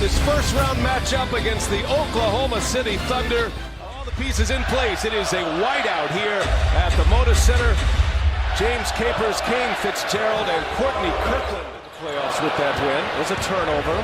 this first-round matchup against the Oklahoma City Thunder. All the pieces in place. It is a whiteout here at the Moda Center. James Capers, King, Fitzgerald, and Courtney Kirkland in the playoffs with that win. It was a turnover.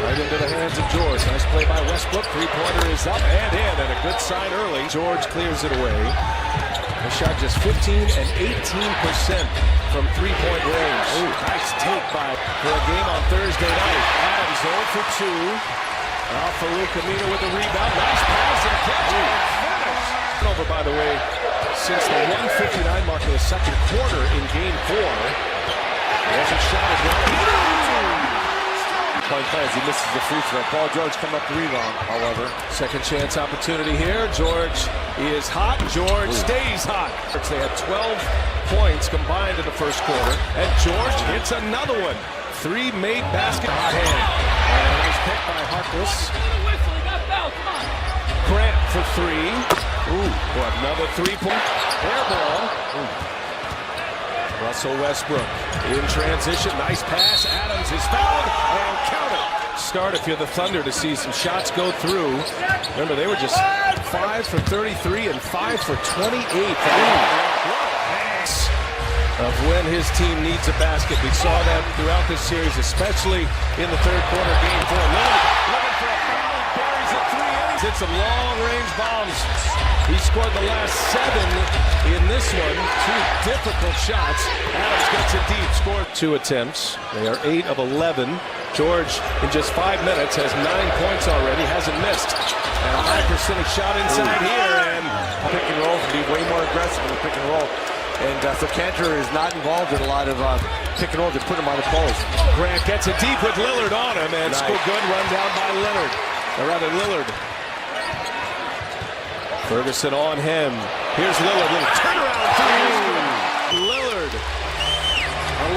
Right into the hands of George. Nice play by Westbrook. Three-pointer is up and in, and a good sign early. George clears it away. They shot just 15 and 18% from three-point range. Ooh, nice take for a game on Thursday night. Adams 0 for 2. Farouk Amina with the rebound. Nice pass and catch. Finish. Over, by the way, since the 1:59 mark of the second quarter in Game 4. He hasn't shot it well. Point play as he misses the free throw. Paul George come up the rebound, however. Second chance opportunity here. George is hot. George stays hot. They had 12 points combined in the first quarter. And George hits another one. Three made basket. Hot hand. And it was picked by Harkless. Grant for three. Ooh, another three-point. Air ball. Ooh. Russell Westbrook in transition. Nice pass. Adams is fouled and counted. Start if you're the Thunder to see some shots go through. Remember, they were just 5 for 33 and 5 for 28. Of when his team needs a basket. We saw that throughout this series, especially in the third quarter, Game 4. Looking for a foul. Buries it 3 innings. Hit some long-range bombs. He scored the last 7 in this one. 2 difficult shots. Adams gets it deep. Scored 2 attempts. They are 8 of 11. George, in just 5 minutes, has 9 points already. Hasn't missed. And a high percentage shot inside here. And pick and roll can be way more aggressive in the pick and roll. And so Cantor is not involved in a lot of pick and roll to put him on the post. Grant gets it deep with Lillard on him. And nice. Good run down by Leonard. Or rather, Lillard. Ferguson on him. Here's Lillard. Little turnaround three. Lillard.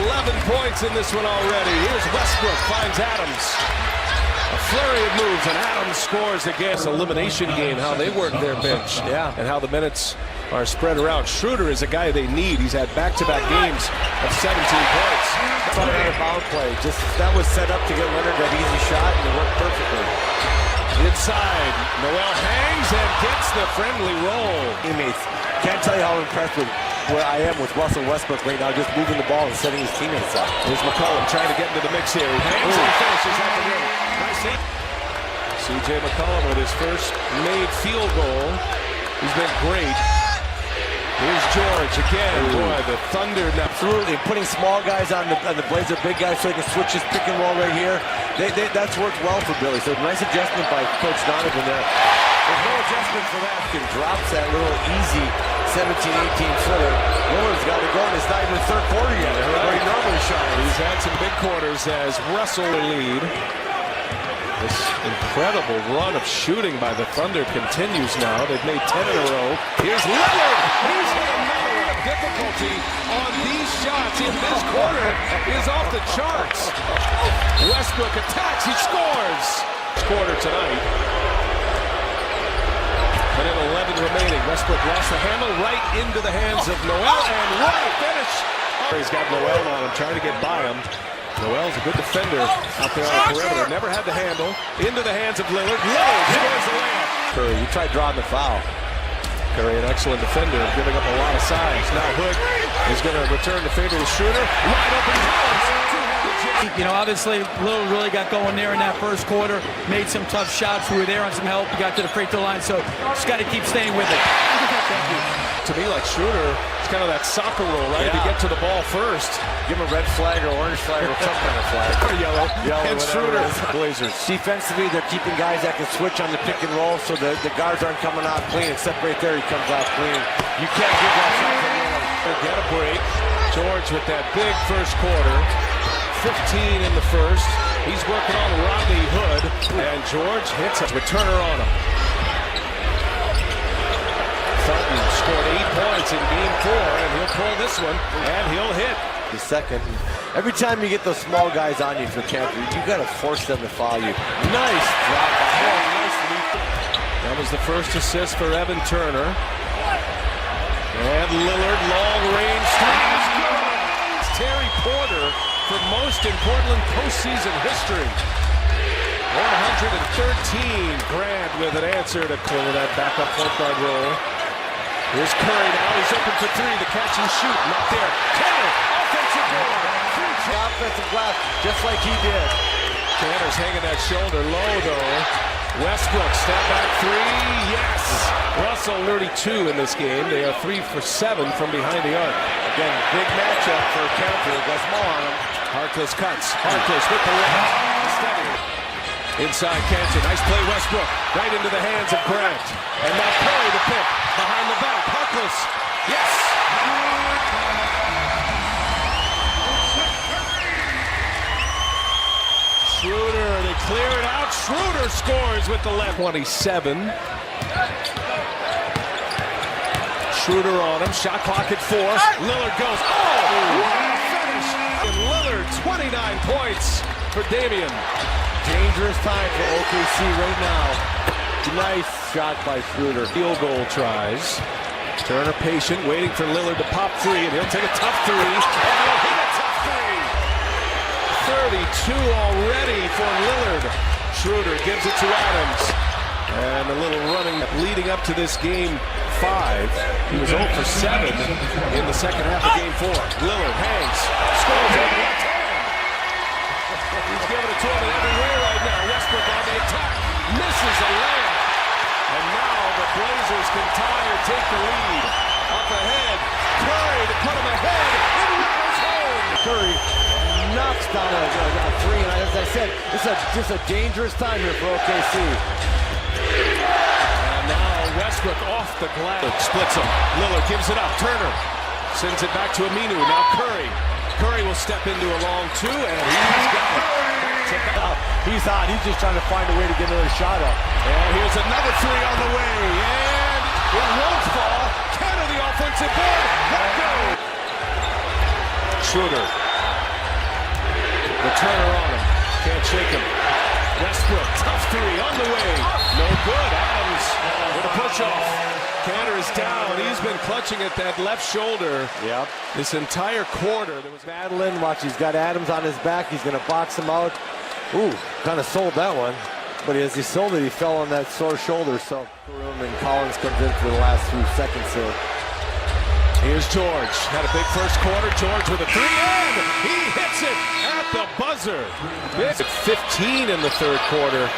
11 points in this one already. Here's Westbrook. Finds Adams. A flurry of moves, and Adams scores against elimination game. How they work their bench. Yeah. And how the minutes are spread around. Schroeder is a guy they need. He's had back-to-back games of 17 points. Out of bound play. Just that was set up to get Leonard that easy shot, and it worked perfectly. Inside, Noel hangs and gets the friendly roll. Teammates, can't tell you how impressed with where I am with Russell Westbrook right now, just moving the ball and setting his teammates up. Here's McCollum trying to get into the mix here. He hangs and finishes at the rim. Nice hit. C.J. McCollum with his first made field goal. He's been great. Here's George again. Boy, the Thunder now absolutely putting small guys on the Blazer, big guys, so he can switch his pick and roll right here. That's worked well for Billy. So nice adjustment by Coach Donovan there. There's no adjustment for that. He drops that little easy 17-18 footer. Lillard's got to go, and it's not even the third quarter yet. Where he normally shot. He's had some big quarters as Russell lead. This incredible run of shooting by the Thunder continues now. They've made 10 in a row. Here's Lillard. He's had another one of difficulty on these shots in this quarter is off the charts. Westbrook attacks. He scores. Quarter tonight. But in 11 remaining, Westbrook lost the handle right into the hands of Noel, and what a finish. He's got Noel on him, trying to get by him. Noel's a good defender out there on the perimeter. Never had the handle. Into the hands of Lillard. Lillard scores the layup. Curry, you tried drawing the foul. Curry, an excellent defender, giving up a lot of size. Now Hood is going to return the favor to Schroeder. Wide open Collins. You know, obviously, Lillard really got going there in that first quarter. Made some tough shots. We were there on some help. We got to the free throw line, so just got to keep staying with it. Thank you. To me, like Schroeder, it's kind of that soccer rule, right? Yeah. To get to the ball first. Give him a red flag or orange flag or some kind of flag. Or yellow. And Schroeder. Blazers. Defensively, they're keeping guys that can switch on the pick and roll, so the guards aren't coming out clean, except right there he comes out clean. You can't give that shot to him. Get a break. George with that big first quarter. 15 in the first. He's working on Rodney Hood. And George hits a returner on him. Thornton scored 8 points in Game 4, and he'll pull this one, and he'll hit. The second. Every time you get those small guys on you for Cantor, you got to force them to foul you. Nice drop. Nice leap. That was the first assist for Evan Turner. And Lillard, long range three. It's Terry Porter for most in Portland postseason history. What a 13. Grant with an answer to clear that backup point guard role. Here's Curry now. He's open for three. The catch and shoot. Not there. Kenner. Offensive board. Offensive glass, just like he did. Tanner's hanging that shoulder low, though. Westbrook, step back three. Yes. Russell 32 in this game. They are 3 for 7 from behind the arc. Again, big matchup for Counter. Got small on him. Harkless cuts. Harkless with the rim. Steady. Inside Cantor. Nice play, Westbrook. Right into the hands of Grant. And now Curry the pick. Behind the back. Harkless. Yes. Schroeder, they clear it out. Schroeder scores with the left. 27. Schroeder on him. Shot clock at 4. Lillard goes. Oh! What a finish! And Lillard, 29 points for Damian. Dangerous time for OKC right now. Nice shot by Schroeder. Field goal tries. Turner patient, waiting for Lillard to pop three, and he'll take a tough three. And he'll hit a tough three. 32 already for Lillard. Schroeder gives it to Adams. And a little running leading up to this game 5. He was 0 for 7 in the second half of game 4. Lillard hangs, scores on the left hand. He's giving it to him in every way right now. Westbrook on the attack, misses a layup. And now the Blazers can tie or take the lead. Up ahead, Curry to put him ahead. It rattles home. Curry knocks down a three, and as I said, it's just a dangerous time here for OKC. And now Westbrook off the glass. Splits him. Lillard gives it up. Turner sends it back to Aminu. Now Curry. Curry will step into a long 2, and he's got it. He's hot. He's just trying to find a way to get another shot up. And here's another 3 on the way. And it won't fall. Canada the offensive board. Let go. Schroeder. The Turner on him. Can't shake him. Westbrook, tough 3 on the way. No good. Adams with a push-off. Cantor is down. He's been clutching at that left shoulder. Yep. This entire quarter. There was battling. Watch, he's got Adams on his back. He's going to box him out. Ooh, kind of sold that one. But as he sold it, he fell on that sore shoulder. So, and Collins comes in for the last few seconds here. Here's George. Had a big first quarter. George with a 3, and he hits it at the buzzer. It's 15 in the third quarter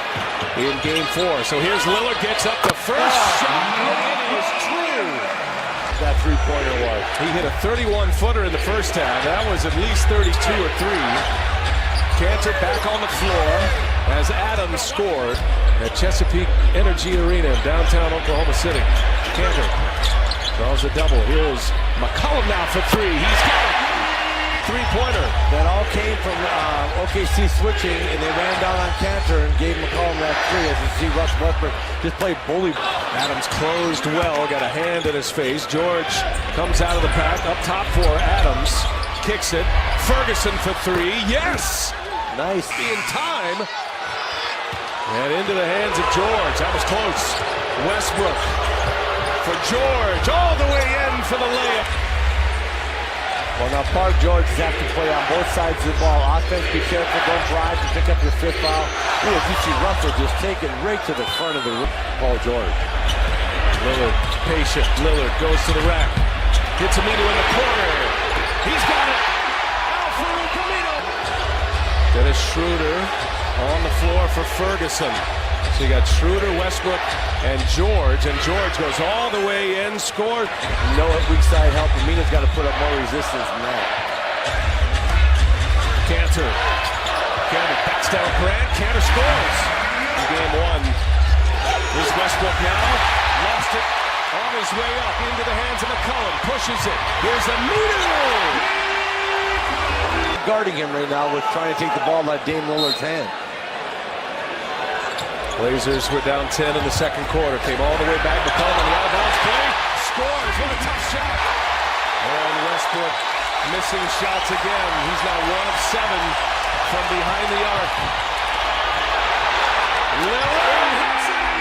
in game 4. So here's Lillard, gets up the first shot. It is true. That three-pointer was. He hit a 31-footer in the first half. That was at least 32 or 3. Cantor back on the floor as Adams scored at Chesapeake Energy Arena in downtown Oklahoma City. Cantor draws a double. Here's McCollum now for 3. He's got it. Three-pointer. That all came from OKC switching, and they ran down on Cantor and gave McCollum that 3. As you see, Russ Westbrook just played bully. Adams closed well, got a hand in his face. George comes out of the pack, up top for Adams. Kicks it. Ferguson for 3. Yes! Nice. In time. And into the hands of George. That was close. Westbrook for George. All the way in for the layup. Well, now Park George has to play on both sides of the ball. Offense, be careful. Don't drive to pick up your 5th foul. Ooh, as you see Russell just taking right to the front of the rim. Paul George. Lillard, patient. Lillard goes to the rack. Gets Aminu in the corner. He's got it. Al-Farouq Aminu. Dennis Schroeder on the floor for Ferguson. So you got Schroeder, Westbrook, and George goes all the way in, scores. No weak side help. Amina's got to put up more resistance than that. Cantor backs down Grant. Cantor scores in game 1. Here's Westbrook now. Lost it on his way up into the hands of McCollum. Pushes it. Here's Aminu. Guarding him right now with trying to take the ball out of Dame Lillard's hand. Blazers were down 10 in the second quarter. Came all the way back. McCollum on the out-of-bounds play. Scores. What a tough shot. And Westbrook missing shots again. He's now 1 of 7 from behind the arc. Lillard hits it.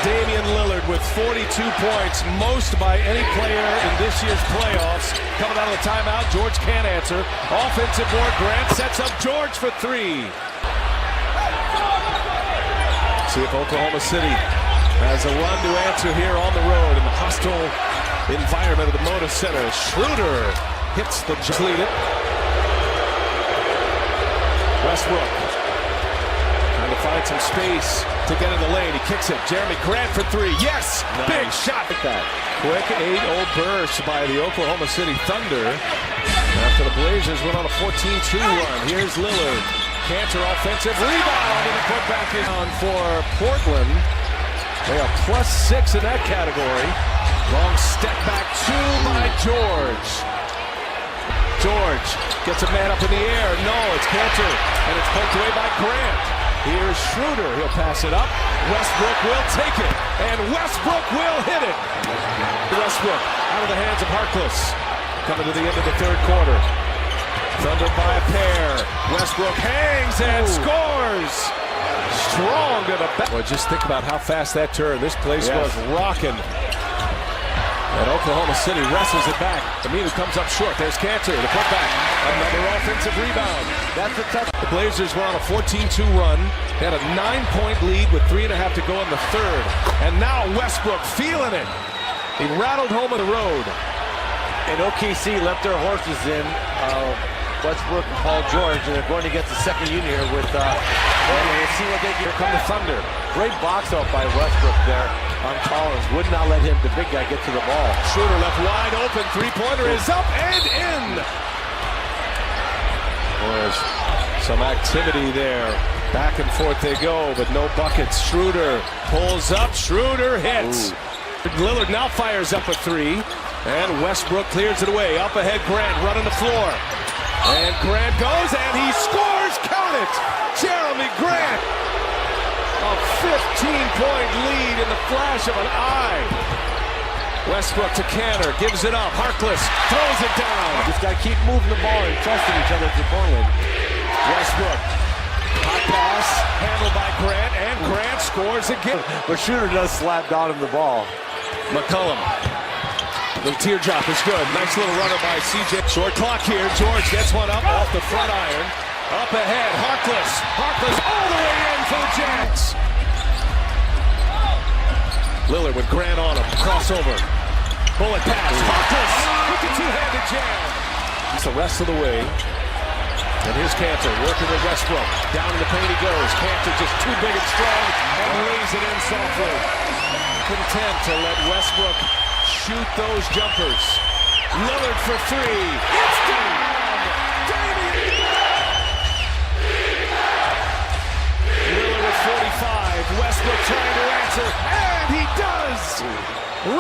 Damian Lillard with 42 points, most by any player in this year's playoffs. Coming out of the timeout, George can't answer. Offensive board, Grant sets up George for 3. See if Oklahoma City has a run to answer here on the road in the hostile environment of the Moda Center. Schroeder hits the lead it. Westbrook trying to find some space to get in the lane. He kicks it. Jeremy Grant for three. Yes! Nice. Big shot at that. Quick 8-0 burst by the Oklahoma City Thunder after the Blazers went on a 14-2 run. Here's Lillard. Cantor offensive rebound, and the putback is on for Portland. They are +6 in that category. Long step back two by George. George gets a man up in the air. No, it's Cantor, and it's poked away by Grant. Here's Schroeder. He'll pass it up. Westbrook will take it, and Westbrook will hit it. Westbrook out of the hands of Harkless. Coming to the end of the third quarter. Thunder by a pair. Westbrook hangs and scores. Strong to the back. Well, just think about how fast that turned. This place was rocking. And Oklahoma City wrestles it back. Aminu comes up short. There's Cantor, the putback. Another offensive rebound. That's a tough. The Blazers were on a 14-2 run. They had a 9-point lead with 3.5 to go in the third. And now Westbrook feeling it. He rattled home on the road. And OKC left their horses in. Westbrook and Paul George, and they're going to get the second unit here with we'll see what they get. Here come the Thunder. Great box out by Westbrook there on Collins. Would not let him, the big guy, get to the ball. Schroeder left wide open. Three-pointer is up and in. There's some activity there. Back and forth they go, but no buckets. Schroeder pulls up. Schroeder hits. Lillard now fires up a three. And Westbrook clears it away. Up ahead, Grant running the floor. And Grant goes, and he scores! Count it! Jeremy Grant! A 15-point lead in the flash of an eye. Westbrook to Cantor, gives it up. Harkless throws it down. Just got to keep moving the ball and trusting each other to Portland. Westbrook. Hot pass, handled by Grant, and Grant scores again. But Schroeder does slap down him the ball. McCollum. Little teardrop is good. Nice little runner by CJ. Short clock here. George gets one up off the front iron. Up ahead. Harkless. Harkless all the way in for the Jacks. Lillard with Grant on him. Crossover. Bullet pass. Harkless with the two-handed jam. It's the rest of the way. And here's Cantor working with Westbrook. Down in the paint he goes. Cantor just too big and strong and lays it in softly. Content to let Westbrook shoot those jumpers. Lillard for three. It's down! Lillard with 45. Westbrook trying to answer, and he does!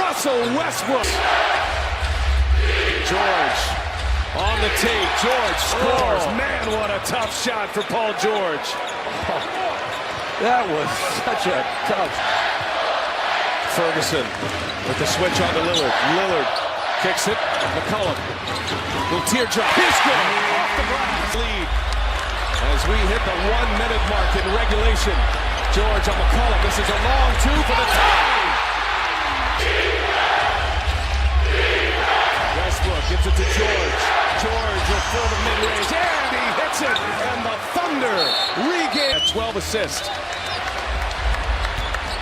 Russell Westbrook. George on the tape. George scores. Man, what a tough shot for Paul George. That was such a tough. Ferguson with the switch on to Lillard. Lillard kicks it. McCollum. Little teardrop. He's good. Off the glass. Lead. As we hit the 1-minute mark in regulation. George on McCollum. This is a long two for the tie. Westbrook gives it to George. George will fill the mid-range. And he hits it. And the Thunder regain 12 assists.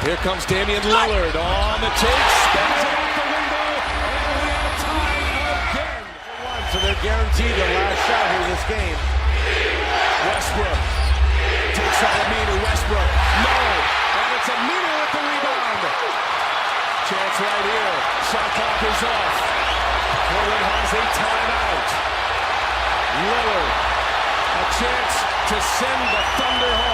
Here comes Damian Lillard on the take, spins it out the window, and we have time again. So they're guaranteed the last shot here in this game. Westbrook takes out Aminu. Westbrook, no, and it's Aminu with the rebound. Chance right here. Shot clock is off. Portland has a timeout. Lillard, a chance to send the Thunder home.